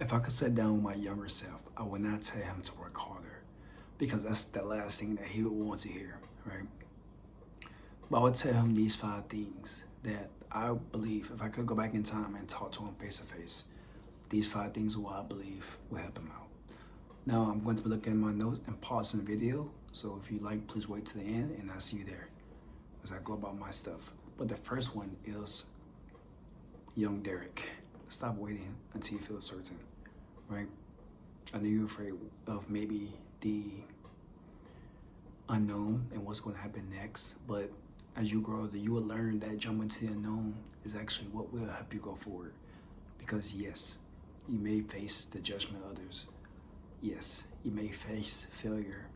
If I could sit down with my younger self, I would not tell him to work harder because that's the last thing that he would want to hear, right? But I would tell him these 5 things that I believe if I could go back in time and talk to him face to face, these 5 things are what I believe will help him out. Now I'm going to be looking at my notes and pausing the video. So if you like, please wait to the end and I'll see you there as I go about my stuff. But the first one is young Derrick. Stop waiting until you feel certain, right? I know you're afraid of maybe the unknown and what's going to happen next, but as you grow older, you will learn that jumping to the unknown is actually what will help you go forward. Because yes, you may face the judgment of others. Yes, you may face failure.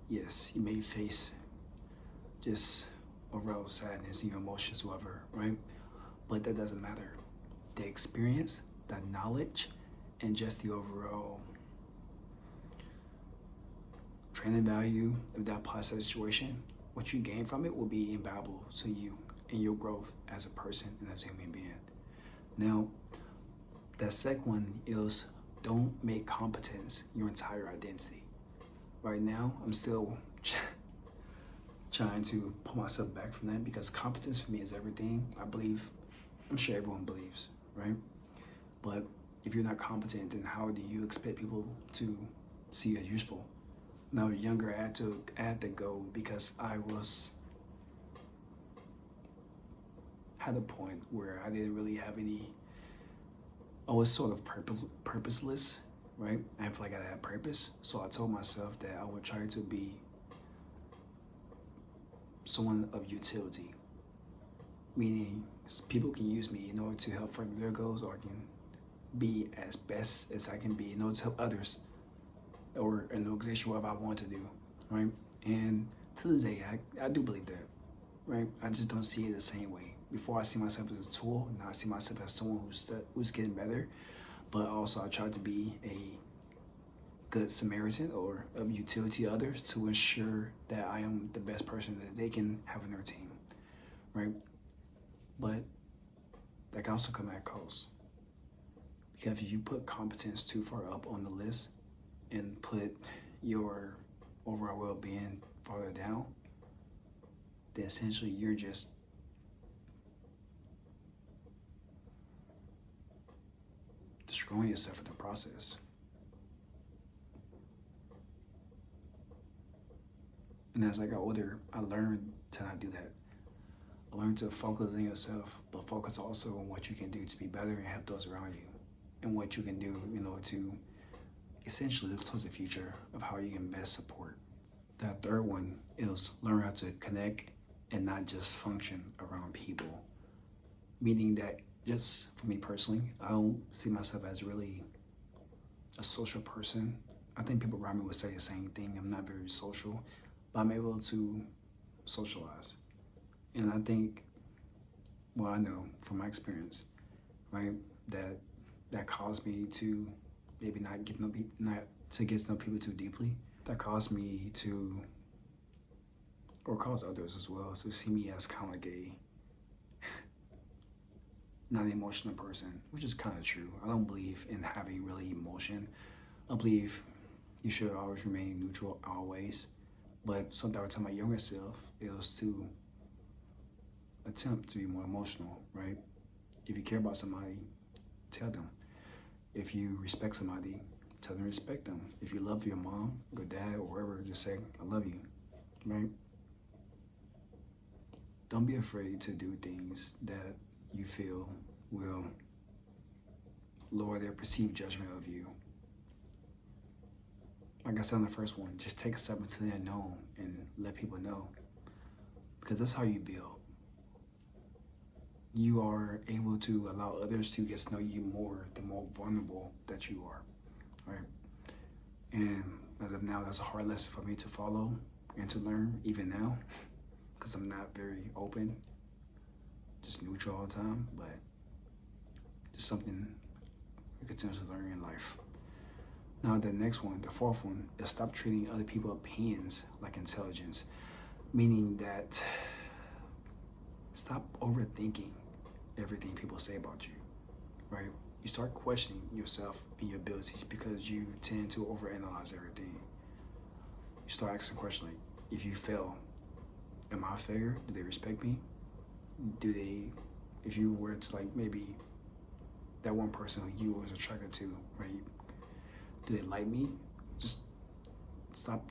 Yes, you may face just overall sadness and your emotions, whatever, right? But that doesn't matter. The experience, the knowledge, and just the overall training value of that positive situation, what you gain from it will be invaluable to you and your growth as a person and as a human being. Now, the second one is don't make competence your entire identity. Right now, I'm still trying to pull myself back from that because competence for me is everything. I believe, I'm sure everyone believes, right? But if you're not competent, then how do you expect people to see you as useful? When I was younger, I had to go because had a point where I didn't really have I was sort of purposeless, right? I didn't feel like I had purpose. So I told myself that I would try to be someone of utility, meaning people can use me in order to help further their goals, or I can be as best as I can be in order to help others or an organization, whatever I want to do, right? And to this day, I do believe that, right? I just don't see it the same way. Before I see myself as a tool, now I see myself as someone who's getting better, but also I try to be a good Samaritan or of utility to others to ensure that I am the best person that they can have in their team, right? But that can also come at a cost. Because if you put competence too far up on the list and put your overall well-being farther down, then essentially you're just destroying yourself in the process. And as I got older, I learned to not do that. I learned to focus on yourself, but focus also on what you can do to be better and help those around you, and what you can do in order to essentially look towards the future of how you can best support. That third one is learn how to connect and not just function around people. Meaning that just for me personally, I don't see myself as really a social person. I think people around me would say the same thing. I'm not very social, but I'm able to socialize. And I think, well, I know from my experience, right, that caused me to maybe not get to know people too deeply. That caused me to, or caused others as well, to see me as kind of like a not an emotional person, which is kind of true. I don't believe in having really emotion. I believe you should always remain neutral, always. But something I would tell my younger self is to attempt to be more emotional, right? If you care about somebody, tell them. If you respect somebody, tell them to respect them. If you love your mom, your dad, or whoever, just say, I love you, right? Don't be afraid to do things that you feel will lower their perceived judgment of you. Like I said on the first one, just take a step into the unknown and let people know. Because that's how you build. You are able to allow others to get to know you more, the more vulnerable that you are, right? And as of now, that's a hard lesson for me to follow and to learn, even now, because I'm not very open, just neutral all the time, but just something you continuously learn in life. Now the next one, the fourth one, is stop treating other people's opinions like intelligence, meaning that stop overthinking everything people say about you, right? You start questioning yourself and your abilities because you tend to overanalyze everything. You start asking questions like, if you fail, am I a failure? Do they respect me? Do they, if you were to like maybe that one person who you was attracted to, right? Do they like me? Just stop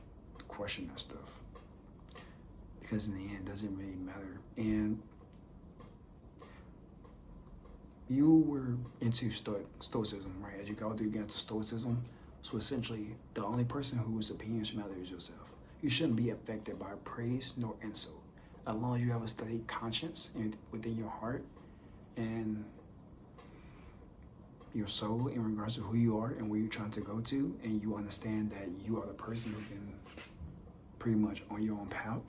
questioning that stuff. Because in the end, it doesn't really matter. And you were into stoicism, right? As you go through, you get into stoicism. So essentially, the only person whose opinion should matter is yourself. You shouldn't be affected by praise nor insult. As long as you have a steady conscience within your heart and your soul in regards to who you are and where you're trying to go to, and you understand that you are the person who can pretty much on your own path,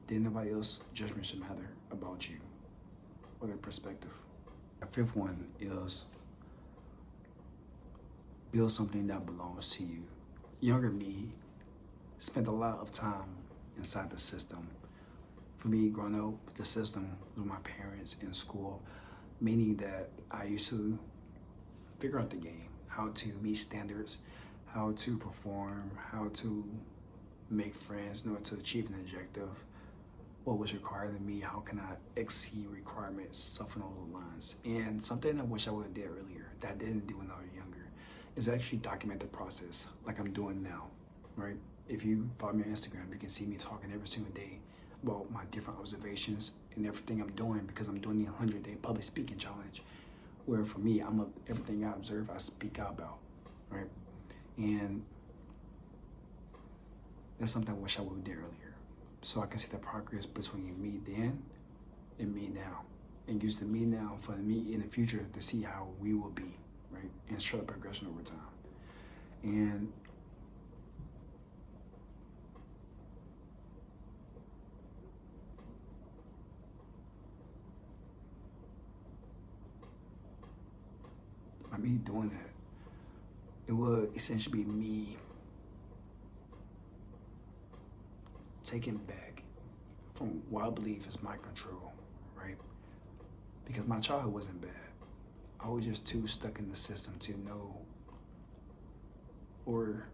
then nobody else's judgment should matter about you or their perspective. The fifth one is build something that belongs to you. Younger me spent a lot of time inside the system. For me, growing up, the system was my parents in school, meaning that I used to figure out the game, how to meet standards, how to perform, how to make friends in order to achieve an objective, what was required of me, how can I exceed requirements, stuff along those lines. And something I wish I would have did earlier that I didn't do when I was younger is actually document the process like I'm doing now, right? If you follow me on Instagram, you can see me talking every single day about my different observations and everything I'm doing because I'm doing the 100-day public speaking challenge. Where for me, everything I observe, I speak out about, right? And that's something I wish I would have did earlier. So I can see the progress between me then and me now. And use the me now for the me in the future to see how we will be, right? And show the progression over time. And by me doing that, it would essentially be me taking back from what I believe is my control, right? Because my childhood wasn't bad. I was just too stuck in the system to know, or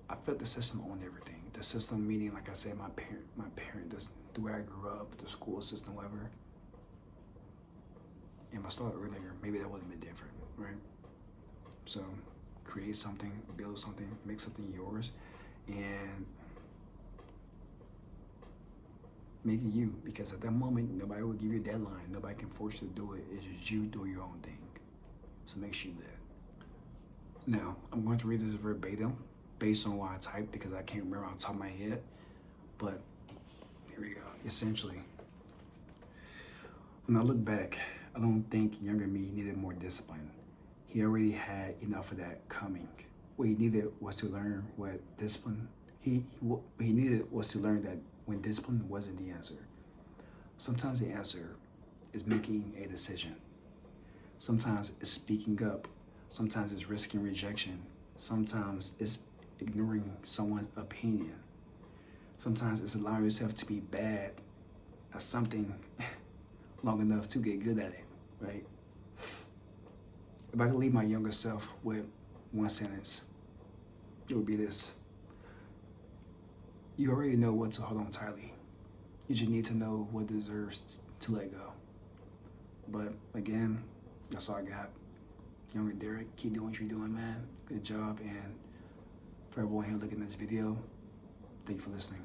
I felt the system owned everything. The system meaning, like I said, my parent, the way I grew up, the school system, whatever. And if I started earlier, maybe that would have been different, right? So create something, build something, make something yours, and make it you. Because at that moment, nobody will give you a deadline. Nobody can force you to do it. It's just you doing your own thing. So make sure that. Now, I'm going to read this verbatim based on what I typed because I can't remember on top of my head. But here we go. Essentially, when I look back, I don't think younger me needed more discipline. He already had enough of that coming. What he needed was to learn what discipline, what he needed was to learn that when discipline wasn't the answer. Sometimes the answer is making a decision. Sometimes it's speaking up. Sometimes it's risking rejection. Sometimes it's ignoring someone's opinion. Sometimes it's allowing yourself to be bad at something long enough to get good at it, right? If I could leave my younger self with one sentence, it would be this. You already know what to hold on tightly. You just need to know what deserves to let go. But again, that's all I got. Younger Derrick, keep doing what you're doing, man. Good job. And for everyone here looking at this video, thank you for listening.